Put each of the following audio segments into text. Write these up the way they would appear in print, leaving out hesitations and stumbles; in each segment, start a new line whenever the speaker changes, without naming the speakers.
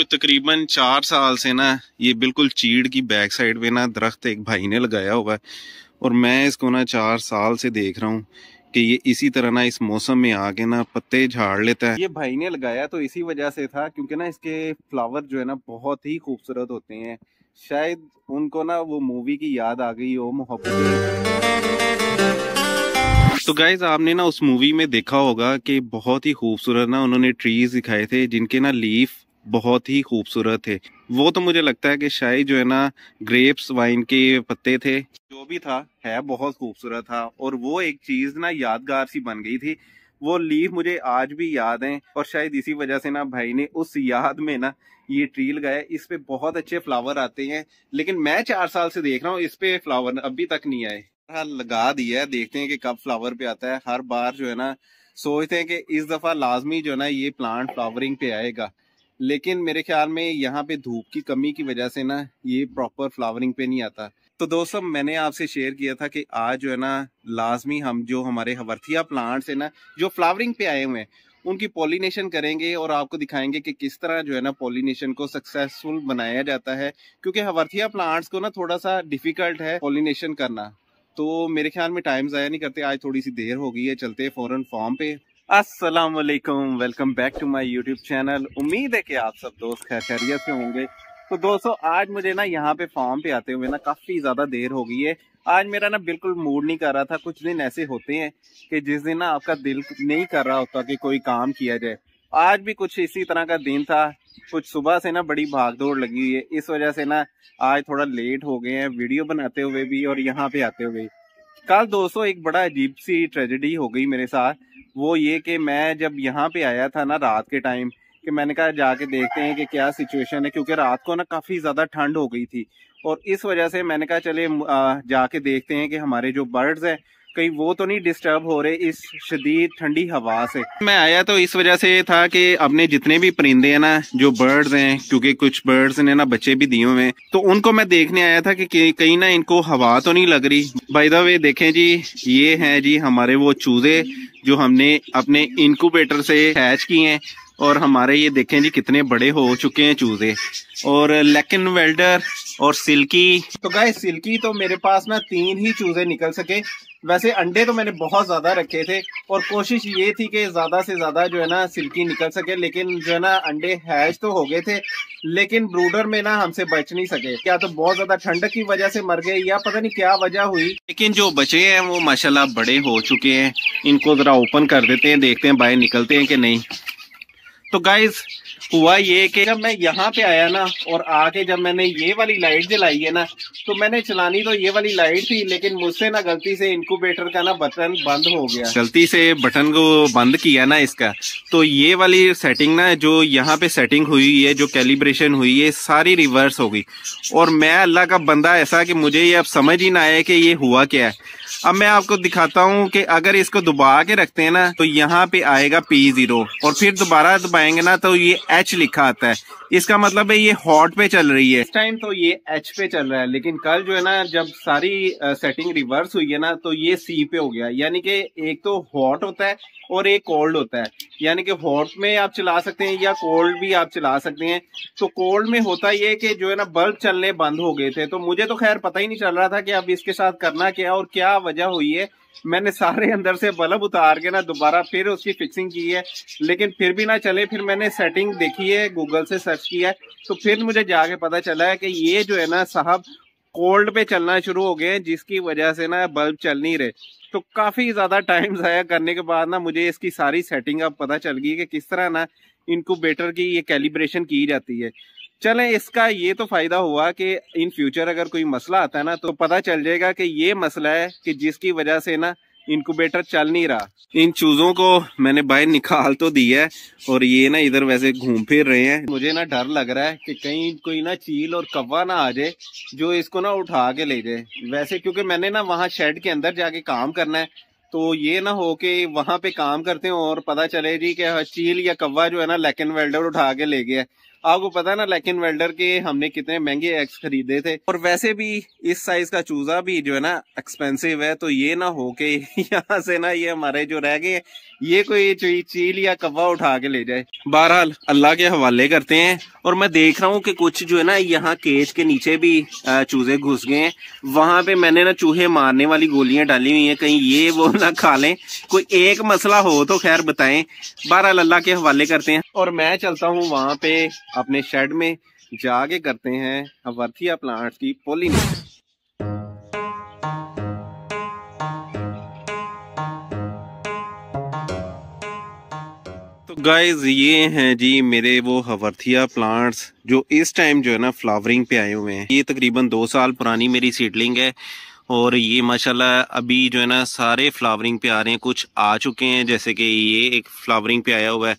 कोई तकरीबन 4 साल से ना ये बिल्कुल चीड़ की बैक साइड पे ना दरख्त एक भाई ने लगाया हुआ है और मैं इसको ना 4 साल से देख रहा हूँ कि ये इसी तरह ना इस मौसम में आके ना पत्ते झाड़ लेता है। ये भाई ने लगाया तो इसी वजह से था क्योंकि ना इसके फ्लावर जो है ना बहुत ही खूबसूरत होते हैं। शायद उनको ना वो मूवी की याद आ गई हो, मोहब्बत। तो गाइज आपने ना उस मूवी में देखा होगा कि बहुत ही खूबसूरत ना उन्होंने ट्रीज दिखाए थे जिनके ना लीफ बहुत ही खूबसूरत थे। वो तो मुझे लगता है कि शायद जो है ना ग्रेप्स वाइन के पत्ते थे, जो भी था है बहुत खूबसूरत था और वो एक चीज ना यादगार सी बन गई थी। वो लीफ मुझे आज भी याद है और शायद इसी वजह से ना भाई ने उस याद में ना ये ट्री लगाया। इस पे बहुत अच्छे फ्लावर आते हैं, लेकिन मैं 4 साल से देख रहा हूँ इस पे फ्लावर अभी तक नहीं आए। लगा दिया है, देखते हैं कि कब फ्लावर पे आता है। हर बार जो है ना सोचते हैं कि इस दफा लाजमी जो है ना ये प्लांट फ्लावरिंग पे आएगा, लेकिन मेरे ख्याल में यहाँ पे धूप की कमी की वजह से ना ये प्रॉपर फ्लावरिंग पे नहीं आता। तो दोस्तों मैंने आपसे शेयर किया था कि आज जो है ना लाजमी हम जो हमारे हवरथिया प्लांट्स है ना जो फ्लावरिंग पे आए हुए हैं उनकी पॉलिनेशन करेंगे और आपको दिखाएंगे कि किस तरह जो है ना पॉलिनेशन को सक्सेसफुल बनाया जाता है, क्योंकि हवरथिया प्लांट्स को ना थोड़ा सा डिफिकल्ट है पॉलिनेशन करना। तो मेरे ख्याल में टाइम ज़ाया नहीं करते, आज थोड़ी सी देर हो गई है, चलते हैं फौरन फॉर्म पे। अस्सलाम वालेकुम, welcome back to my YouTube channel. उम्मीद है कि आप सब दोस्त खैरियत से होंगे। तो दोस्तों आज मुझे ना यहाँ पे फॉर्म पे आते हुए ना काफ़ी ज़्यादा देर हो गई है। आज मेरा ना बिल्कुल मूड नहीं कर रहा था। कुछ दिन ऐसे होते हैं कि जिस दिन ना आपका दिल नहीं कर रहा होता कि कोई काम किया जाए। आज भी कुछ इसी तरह का दिन था। कुछ सुबह से ना बड़ी भागदौड़ लगी हुई है, इस वजह से ना आज थोड़ा लेट हो गए हैं वीडियो बनाते हुए भी और यहाँ पे आते हुए। कल दोस्तों एक बड़ा अजीब सी ट्रेजेडी हो गई मेरे साथ। वो ये कि मैं जब यहाँ पे आया था ना रात के टाइम, कि मैंने कहा जाके देखते हैं कि क्या सिचुएशन है, क्योंकि रात को ना काफ़ी ज़्यादा ठंड हो गई थी और इस वजह से मैंने कहा चले जाके देखते हैं कि हमारे जो बर्ड्स हैं कहीं वो तो नहीं डिस्टर्ब हो रहे इस शदीद ठंडी हवा से। मैं आया तो इस वजह से था कि अपने जितने भी परिंदे हैं ना जो बर्ड्स हैं, क्योंकि कुछ बर्ड्स ने ना बच्चे भी दिए हुए हैं, तो उनको मैं देखने आया था कि कहीं ना इनको हवा तो नहीं लग रही। बाय द वे देखें जी, ये हैं जी हमारे वो चूजे जो हमने अपने इनक्यूबेटर से हैच किए हैं और हमारे ये देखें जी कितने बड़े हो चुके हैं चूजे। और लेकिन वेल्डर और सिल्की, तो गाइस सिल्की तो मेरे पास ना 3 ही चूजे निकल सके। वैसे अंडे तो मैंने बहुत ज्यादा रखे थे और कोशिश ये थी कि ज्यादा से ज्यादा जो है ना सिल्की निकल सके, लेकिन जो है ना अंडे हैच तो हो गए थे लेकिन ब्रूडर में ना हमसे बच नहीं सके। क्या तो बहुत ज्यादा ठंड की वजह से मर गए या पता नहीं क्या वजह हुई, लेकिन जो बचे हैं वो माशाल्लाह बड़े हो चुके हैं। इनको जरा ओपन कर देते हैं, देखते हैं बाहर निकलते हैं कि नहीं। तो गाइज हुआ ये कि जब मैं यहाँ पे आया ना और आके जब मैंने ये वाली लाइट जलाई है ना, तो मैंने चलानी तो ये वाली लाइट थी, लेकिन मुझसे ना गलती से इनक्यूबेटर का ना बटन बंद हो गया। गलती से बटन को बंद किया ना इसका, तो ये वाली सेटिंग ना जो यहाँ पे सेटिंग हुई है, जो कैलिब्रेशन हुई है, सारी रिवर्स हो गई। और मैं अल्लाह का बंदा ऐसा कि मुझे ये अब समझ ही ना आया कि ये हुआ क्या है। अब मैं आपको दिखाता हूँ कि अगर इसको दबा के रखते हैं ना तो यहाँ पे आएगा P0 और फिर दोबारा दबाएंगे ना तो ये H लिखा आता है। इसका मतलब है ये हॉट पे चल रही है। इस टाइम तो ये H पे चल रहा है, लेकिन कल जो है ना जब सारी सेटिंग रिवर्स हुई है ना तो ये C पे हो गया। यानी कि एक तो हॉट होता है और एक कोल्ड होता है। यानी कि हॉट में आप चला सकते हैं या कोल्ड भी आप चला सकते हैं। तो कोल्ड में होता ये कि जो है ना बल्ब चलने बंद हो गए थे, तो मुझे तो खैर पता ही नहीं चल रहा था कि अब इसके साथ करना क्या और क्या वजह हुई है। मैंने सारे अंदर से बल्ब उतार के ना दोबारा फिर उसकी फिक्सिंग की है, लेकिन फिर भी ना चले। फिर मैंने सेटिंग देखी है, गूगल से सर्च किया है, तो फिर मुझे जाके पता चला है कि ये जो है ना साहब कोल्ड पे चलना शुरू हो गए, जिसकी वजह से ना बल्ब चल नहीं रहे। तो काफी ज्यादा टाइम जाया करने के बाद ना मुझे इसकी सारी सेटिंग अब पता चल गई कि किस तरह ना इनक्यूबेटर की ये कैलिब्रेशन की जाती है। चलें, इसका ये तो फायदा हुआ कि इन फ्यूचर अगर कोई मसला आता है ना तो पता चल जाएगा कि ये मसला है कि जिसकी वजह से ना इनक्यूबेटर चल नहीं रहा। इन चूजों को मैंने बाहर निकाल तो दिया है और ये ना इधर वैसे घूम फिर रहे हैं। मुझे ना डर लग रहा है कि कहीं कोई ना चील और कौवा ना आ जाए जो इसको ना उठा के ले जाए। वैसे क्योंकि मैंने ना वहाँ शेड के अंदर जाके काम करना है, तो ये ना हो कि वहां पे काम करते हो और पता चले जी कि चील या कौवा जो है ना लेकिन वेल्डर उठा के ले गया। आपको पता है ना लेकिन वेल्डर के हमने कितने महंगे एग्स खरीदे थे, और वैसे भी इस साइज का चूजा भी जो है ना एक्सपेंसिव है। तो ये ना हो के यहाँ से ना ये हमारे जो रह गए ये कोई चील या कौवा उठा के ले जाए। बहरहाल अल्लाह के हवाले करते हैं। और मैं देख रहा हूँ कि कुछ जो है ना यहाँ केज के नीचे भी चूहे घुस गए हैं। वहां पे मैंने ना चूहे मारने वाली गोलियां डाली हुई हैं, कहीं ये वो ना खा लें। कोई एक मसला हो तो खैर बताएं। बहरहाल अल्लाह के हवाले करते हैं और मैं चलता हूँ वहां पे अपने शेड में, जाके करते हैं हवर्थिया प्लांट्स की पॉलिनेशन। तो गाइज ये हैं जी मेरे वो हवर्थिया प्लांट्स जो इस टाइम जो है ना फ्लावरिंग पे आए हुए हैं। ये तकरीबन 2 साल पुरानी मेरी सीडलिंग है और ये माशाल्लाह अभी जो है ना सारे फ्लावरिंग पे आ रहे हैं। कुछ आ चुके हैं, जैसे कि ये एक फ्लावरिंग पे आया हुआ है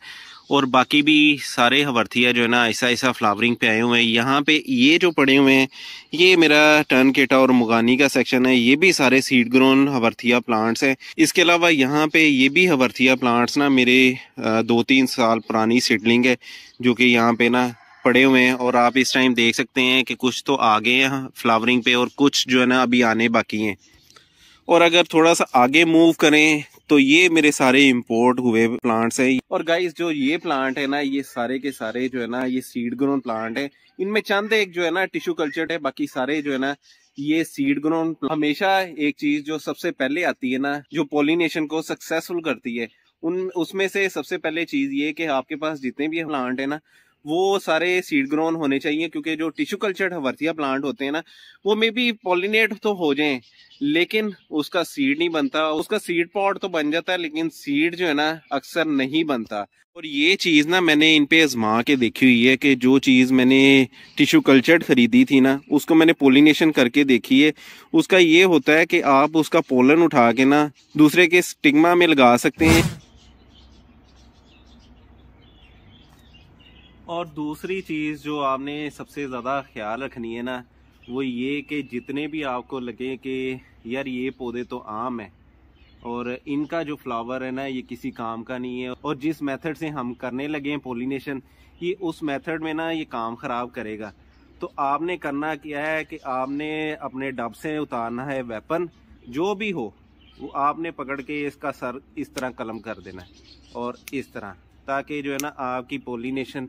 और बाकी भी सारे हवर्थिया जो है ना ऐसा ऐसा फ्लावरिंग पे आए हुए हैं। यहाँ पे ये जो पड़े हुए हैं ये मेरा टर्नकेटा और मुगानी का सेक्शन है। ये भी सारे सीड ग्रोन हवर्थिया प्लांट्स हैं। इसके अलावा यहाँ पे ये भी हवर्थिया प्लांट्स ना मेरे 2-3 साल पुरानी सीडलिंग है जो कि यहाँ पे ना पड़े हुए हैं। और आप इस टाइम देख सकते हैं कि कुछ तो आ गए हैं फ्लावरिंग पे और कुछ जो है ना अभी आने बाकी हैं। और अगर थोड़ा सा आगे मूव करें तो ये मेरे सारे इंपोर्ट हुए प्लांट्स हैं। और गाइस जो ये प्लांट है ना ये सारे के सारे जो है ना ये सीड ग्रोन प्लांट है। इनमें चंद एक जो है ना टिश्यू कल्चर्ड है, बाकी सारे जो है ना ये सीड ग्रोन। हमेशा एक चीज जो सबसे पहले आती है ना जो पॉलिनेशन को सक्सेसफुल करती है उसमें से सबसे पहले चीज ये कि आपके पास जितने भी प्लांट है ना वो सारे सीड ग्रोन होने चाहिए। क्योंकि जो टिश्यू कल्चर्ड हवर्थिया प्लांट होते हैं ना वो मे बी पॉलिनेट तो हो जाएं लेकिन उसका सीड नहीं बनता। उसका सीड पॉड तो बन जाता है लेकिन सीड जो है ना अक्सर नहीं बनता। और ये चीज ना मैंने इन पे आजमा के देखी हुई है कि जो चीज मैंने टिश्यू कल्चर्ड खरीदी थी ना उसको मैंने पोलिनेशन करके देखी है। उसका ये होता है कि आप उसका पोलन उठा के ना दूसरे के स्टिग्मा में लगा सकते हैं। और दूसरी चीज़ जो आपने सबसे ज़्यादा ख्याल रखनी है ना वो ये कि जितने भी आपको लगे कि यार ये पौधे तो आम है और इनका जो फ्लावर है ना ये किसी काम का नहीं है और जिस मेथड से हम करने लगे हैं पोलिनेशन ये उस मेथड में ना ये काम ख़राब करेगा। तो आपने करना क्या है कि आपने अपने डब से उतारना है वेपन जो भी हो वो आपने पकड़ के इसका सर इस तरह कलम कर देना है और इस तरह, ताकि जो है ना आपकी पोलिनेशन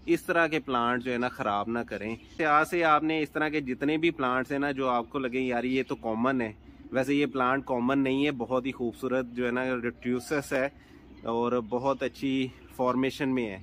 इस तरह के प्लांट जो है ना ख़राब ना करें। यहाँ से आपने इस तरह के जितने भी प्लांट्स हैं ना जो आपको लगे यार ये तो कॉमन है, वैसे ये प्लांट कॉमन नहीं है, बहुत ही खूबसूरत जो है ना रिट्यूसस है और बहुत अच्छी फॉर्मेशन में है।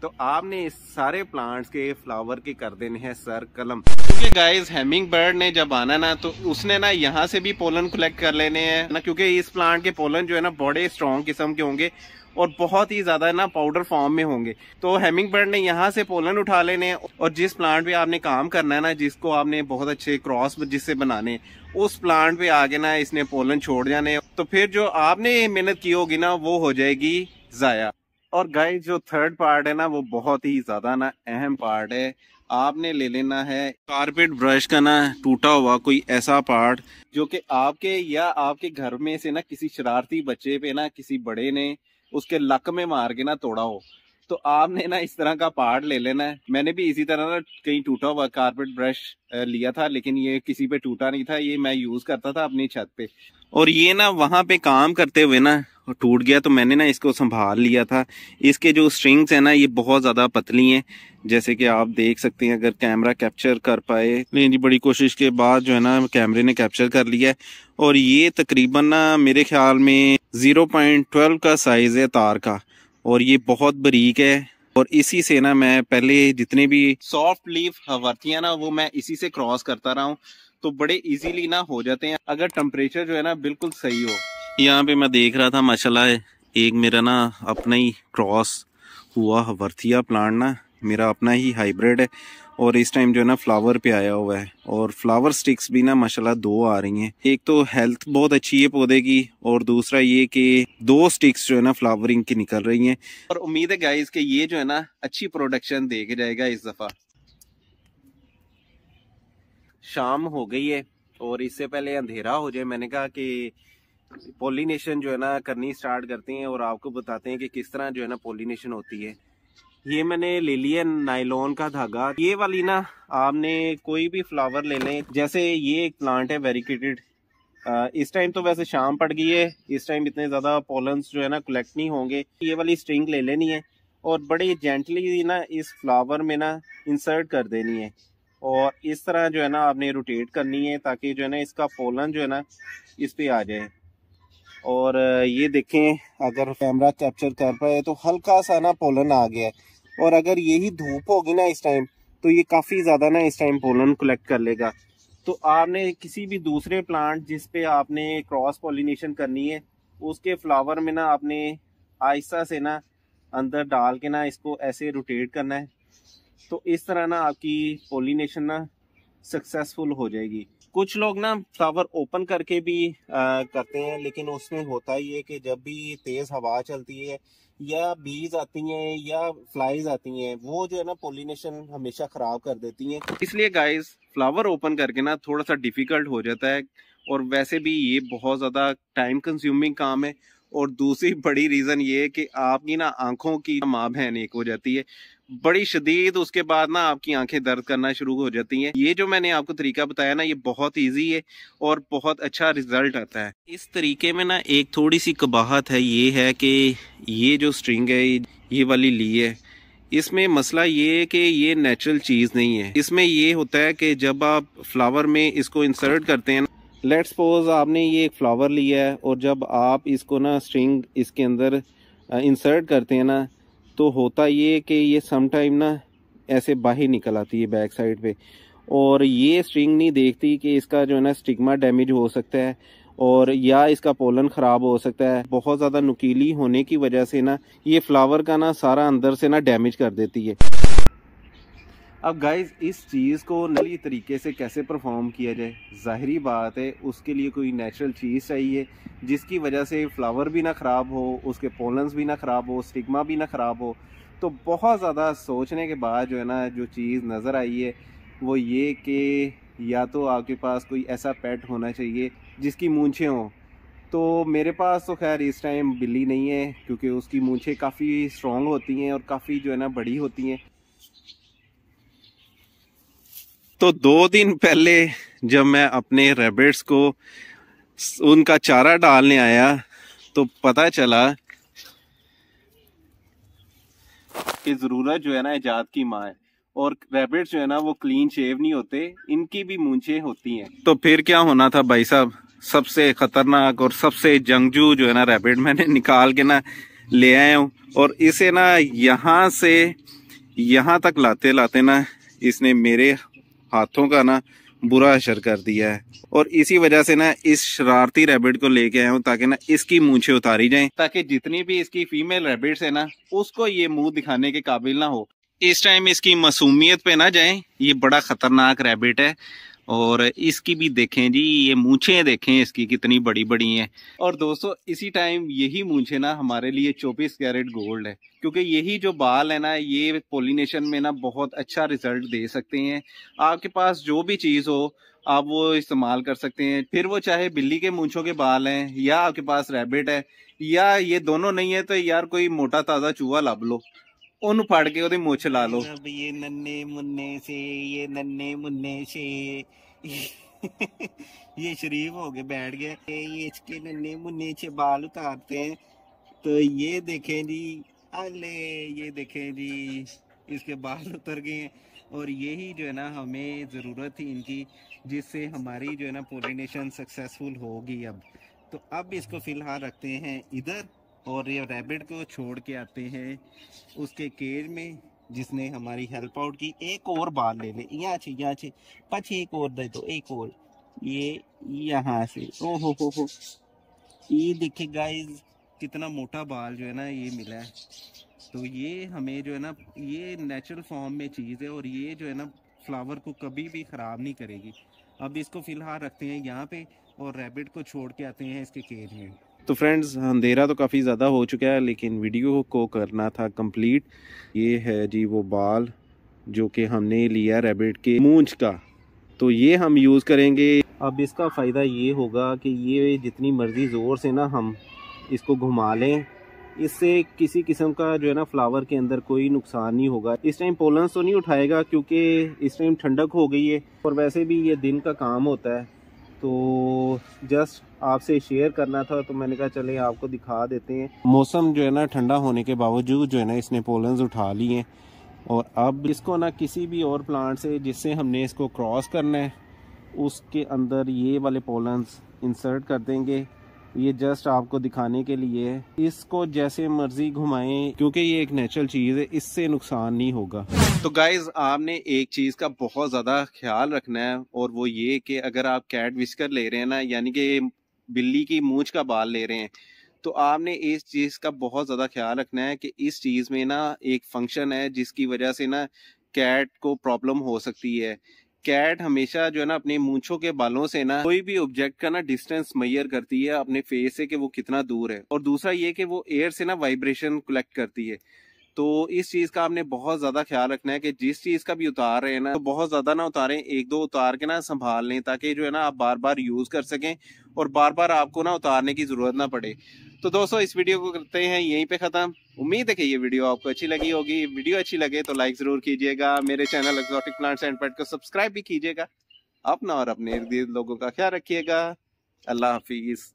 तो आपने इस सारे प्लांट्स के फ्लावर के कर देने हैं सर कलम। क्योंकि गाइस हैमिंग बर्ड ने जब आना ना तो उसने ना यहाँ से भी पोलन कलेक्ट कर लेने हैं ना, क्योंकि इस प्लांट के पोलन जो है ना बड़े स्ट्रॉन्ग किस्म के होंगे और बहुत ही ज्यादा ना पाउडर फॉर्म में होंगे। तो हैमिंग बर्ड ने यहाँ से पोलन उठा लेने हैं और जिस प्लांट पे आपने काम करना है ना जिसको आपने बहुत अच्छे क्रॉस जिससे बनाने उस प्लांट पे आगे ना इसने पोलन छोड़ जाने, तो फिर जो आपने मेहनत की होगी ना वो हो जाएगी जाया। और गाइस जो थर्ड पार्ट है ना वो बहुत ही ज्यादा ना अहम पार्ट है। आपने ले लेना है कारपेट ब्रश का ना टूटा हुआ कोई ऐसा पार्ट जो कि आपके या आपके घर में से ना किसी शरारती बच्चे पे ना किसी बड़े ने उसके लक में मार के ना तोड़ा हो। तो आपने ना इस तरह का पार्ट ले लेना है। मैंने भी इसी तरह ना कहीं टूटा हुआ कारपेट ब्रश लिया था लेकिन ये किसी पे टूटा नहीं था, ये मैं यूज करता था अपनी छत पे। और ये ना वहां पे काम करते हुए ना टूट गया तो मैंने ना इसको संभाल लिया था। इसके जो स्ट्रिंग्स है ना ये बहुत ज़्यादा पतली हैं, जैसे कि आप देख सकते हैं अगर कैमरा कैप्चर कर पाए। लेकिन जी बड़ी कोशिश के बाद जो है ना कैमरे ने कैप्चर कर लिया है। और ये तकरीबन ना मेरे ख्याल में 0.12 का साइज़ है तार का और ये बहुत बारीक है। और इसी से ना मैं पहले जितने भी सॉफ्ट लीफ हवर्थियाँ ना वो मैं इसी से क्रॉस करता रहा हूँ तो बड़े इजीली ना हो जाते हैं अगर टेम्परेचर जो है ना बिल्कुल सही हो। यहाँ पे मैं देख रहा था माशाल्लाह एक मेरा ना अपना ही क्रॉस हुआ हवर्थिया प्लांट ना मेरा अपना ही हाइब्रिड है और इस टाइम जो है ना फ्लावर पे आया हुआ है और फ्लावर स्टिक्स भी ना माशाल्लाह 2 आ रही हैं। एक तो हेल्थ बहुत अच्छी है पौधे की और दूसरा ये कि 2 स्टिक्स जो है ना फ्लावरिंग की निकल रही हैं। और उम्मीद है गाइस कि ये जो है ना अच्छी प्रोडक्शन दे के जाएगा। इस दफा शाम हो गई है और इससे पहले अंधेरा हो जाए मैंने कहा कि पोलिनेशन जो है ना करनी स्टार्ट करते हैं और आपको बताते हैं कि किस तरह जो है ना पोलिनेशन होती है। ये मैंने ले लिया नायलॉन का धागा। ये वाली ना आपने कोई भी फ्लावर ले लें, जैसे ये एक प्लांट है वेरिकेटेड इस टाइम तो वैसे शाम पड़ गई है, इस टाइम इतने ज़्यादा पोलन्स जो है ना कलेक्ट नहीं होंगे। ये वाली स्ट्रिंग ले लेनी है और बड़ी जेंटली ना इस फ्लावर में ना इंसर्ट कर देनी है और इस तरह जो है ना आपने रोटेट करनी है ताकि जो है ना इसका पोलन जो है ना इस पे आ जाए। और ये देखें, अगर कैमरा कैप्चर कर पाए तो हल्का सा ना पोलन आ गया है और अगर यही धूप होगी ना इस टाइम तो ये काफ़ी ज़्यादा ना इस टाइम पोलन कलेक्ट कर लेगा। तो आपने किसी भी दूसरे प्लांट जिस पे आपने क्रॉस पॉलिनेशन करनी है उसके फ्लावर में ना आपने आहिस्ता से ना अंदर डाल के ना इसको ऐसे रोटेट करना है। तो इस तरह ना आपकी पॉलिनेशन ना सक्सेसफुल हो जाएगी। कुछ लोग ना फ्लावर ओपन करके भी करते हैं, लेकिन उसमें होता ही है कि जब भी तेज़ हवा चलती है या बीज आती हैं या फ्लाइज आती हैं वो जो है ना पॉलिनेशन हमेशा ख़राब कर देती हैं। इसलिए गाइस फ्लावर ओपन करके ना थोड़ा सा डिफ़िकल्ट हो जाता है और वैसे भी ये बहुत ज़्यादा टाइम कंज्यूमिंग काम है। और दूसरी बड़ी रीज़न ये है कि आपकी ना आंखों की माँ बहन एक हो जाती है बड़ी शदीद, उसके बाद ना आपकी आंखें दर्द करना शुरू हो जाती हैं। ये जो मैंने आपको तरीका बताया ना ये बहुत इजी है और बहुत अच्छा रिजल्ट आता है। इस तरीके में ना एक थोड़ी सी कबाहत है, ये है कि ये जो स्ट्रिंग है ये वाली ली है, इसमें मसला ये है कि ये नेचुरल चीज़ नहीं है। इसमें ये होता है कि जब आप फ्लावर में इसको इंसर्ट करते हैं, लेट्स सपोज आपने ये एक फ्लावर लिया है और जब आप इसको ना स्ट्रिंग इसके अंदर इंसर्ट करते हैं ना तो होता ये कि ये सम टाइम ना ऐसे बाहर निकल आती है बैक साइड पे और ये स्ट्रिंग नहीं देखती कि इसका जो है ना स्टिग्मा डैमेज हो सकता है और या इसका पोलन ख़राब हो सकता है। बहुत ज़्यादा नुकीली होने की वजह से ना ये फ्लावर का ना सारा अंदर से ना डैमेज कर देती है। अब गाइज इस चीज़ को नई तरीके से कैसे परफॉर्म किया जाए, ज़ाहिरी बात है उसके लिए कोई नेचुरल चीज़ चाहिए जिसकी वजह से फ्लावर भी ना ख़राब हो, उसके पोलन्स भी ना ख़राब हो, स्टिग्मा भी ना ख़राब हो। तो बहुत ज़्यादा सोचने के बाद जो है ना जो चीज़ नज़र आई है वो ये कि या तो आपके पास कोई ऐसा पेट होना चाहिए जिसकी मूंछें हों। तो मेरे पास तो खैर इस टाइम बिल्ली नहीं है क्योंकि उसकी मूंछें काफ़ी स्ट्रॉन्ग होती हैं और काफ़ी जो है ना बड़ी होती हैं। तो 2 दिन पहले जब मैं अपने रैबिट्स को उनका चारा डालने आया तो पता चला कि ज़रूरत जो है ना इजाद की माँ है और रैबिट्स जो है ना वो क्लीन शेव नहीं होते, इनकी भी मूंछें होती हैं। तो फिर क्या होना था भाई साहब, सबसे ख़तरनाक और सबसे जंगजू जो है ना रैबिट मैंने निकाल के ना ले आया हूँ और इसे ना यहाँ से यहाँ तक लाते लाते ना इसने मेरे हाथों का ना बुरा असर कर दिया है और इसी वजह से ना इस शरारती रैबिट को लेके आया हूँ ताकि ना इसकी मूंछें उतारी जाएं ताकि जितनी भी इसकी फीमेल रैबिट्स है ना उसको ये मुंह दिखाने के काबिल ना हो। इस टाइम इसकी मासूमियत पे ना जाएं, ये बड़ा खतरनाक रैबिट है और इसकी भी देखें जी, ये मूंछें देखें इसकी कितनी बड़ी बड़ी हैं। और दोस्तों इसी टाइम यही मूंछें ना हमारे लिए 24 कैरेट गोल्ड है क्योंकि यही जो बाल है ना ये पॉलिनेशन में ना बहुत अच्छा रिजल्ट दे सकते हैं। आपके पास जो भी चीज़ हो आप वो इस्तेमाल कर सकते हैं, फिर वो चाहे बिल्ली के मूंछों के बाल हैं या आपके पास रैबिट है या ये दोनों नहीं है तो यार कोई मोटा ताज़ा चूहा लब लो, उन फाड़ के ओदी मूछ ला लो। अब ये नन्हे मुन्ने से ये शरीफ हो गए बैठ गए, ये इसके नन्हे मुन्ने से बाल उतारते हैं। तो ये देखें जी, अले ये देखें जी इसके बाल उतर गए हैं और यही जो है ना हमें ज़रूरत थी इनकी जिससे हमारी जो है ना पॉलिनेशन सक्सेसफुल होगी। अब अब इसको फ़िलहाल रखते हैं इधर और ये रैबिट को छोड़ के आते हैं उसके केज में जिसने हमारी हेल्प आउट की। एक और बाल ले ले यहाँ से पछी, एक और दे दो, एक और ये यहाँ से। ओहो हो, ये देखिए गाइस कितना मोटा बाल जो है ना ये मिला है। तो ये हमें जो है ना ये नेचुरल फॉर्म में चीज़ है और ये जो है ना फ्लावर को कभी भी ख़राब नहीं करेगी। अब इसको फ़िलहाल रखते हैं यहाँ पे और रैबिट को छोड़ के आते हैं इसके केज में। तो फ्रेंड्स अंधेरा तो काफ़ी ज़्यादा हो चुका है लेकिन वीडियो को करना था कंप्लीट। ये है जी वो बाल जो कि हमने लिया रैबिट के मूंछ का, तो ये हम यूज़ करेंगे। अब इसका फ़ायदा ये होगा कि ये जितनी मर्ज़ी ज़ोर से ना हम इसको घुमा लें, इससे किसी किस्म का जो है ना फ्लावर के अंदर कोई नुकसान नहीं होगा। इस टाइम पोलन तो नहीं उठाएगा क्योंकि इस टाइम ठंडक हो गई है और वैसे भी ये दिन का काम होता है तो जस्ट आपसे शेयर करना था, तो मैंने कहा चले आपको दिखा देते हैं। मौसम जो है ना ठंडा होने के बावजूद जो है ना इसने पोलन्स उठा लिए हैं, और अब इसको ना किसी भी और प्लांट से जिससे हमने इसको क्रॉस करना है उसके अंदर ये वाले पोलन्स इंसर्ट कर देंगे। ये जस्ट आपको दिखाने के लिए है, इसको जैसे मर्जी घुमाएं क्योंकि ये एक नेचुरल चीज़ है, इससे नुकसान नहीं होगा। तो गाइज आपने एक चीज़ का बहुत ज़्यादा ख्याल रखना है, और वो ये कि अगर आप कैट विस्कर ले रहे हैं ना, यानी कि बिल्ली की मूंछ का बाल ले रहे हैं, तो आपने इस चीज़ का बहुत ज़्यादा ख्याल रखना है कि इस चीज़ में ना एक फंक्शन है जिसकी वजह से ना कैट को प्रॉब्लम हो सकती है। कैट हमेशा जो है ना अपने मूंछों के बालों से ना कोई भी ऑब्जेक्ट का ना डिस्टेंस मेजर करती है अपने फेस से कि वो कितना दूर है, और दूसरा ये कि वो एयर से ना वाइब्रेशन कलेक्ट करती है। तो इस चीज का आपने बहुत ज्यादा ख्याल रखना है कि जिस चीज का भी उतार रहे हैं ना, तो बहुत ज्यादा ना उतारें, एक दो उतार के ना संभाल लें, ताकि जो है ना आप बार बार यूज कर सकें और बार बार आपको ना उतारने की जरूरत ना पड़े। तो दोस्तों इस वीडियो को करते हैं यहीं पे खत्म। उम्मीद है कि ये वीडियो आपको अच्छी लगी होगी। वीडियो अच्छी लगे तो लाइक जरूर कीजिएगा, मेरे चैनल एक्सोटिक प्लांट्स एंड पेट को सब्सक्राइब भी कीजिएगा। अपना और अपने इर्द गिर्द लोगों का ख्याल रखिएगा। अल्लाह हाफिज।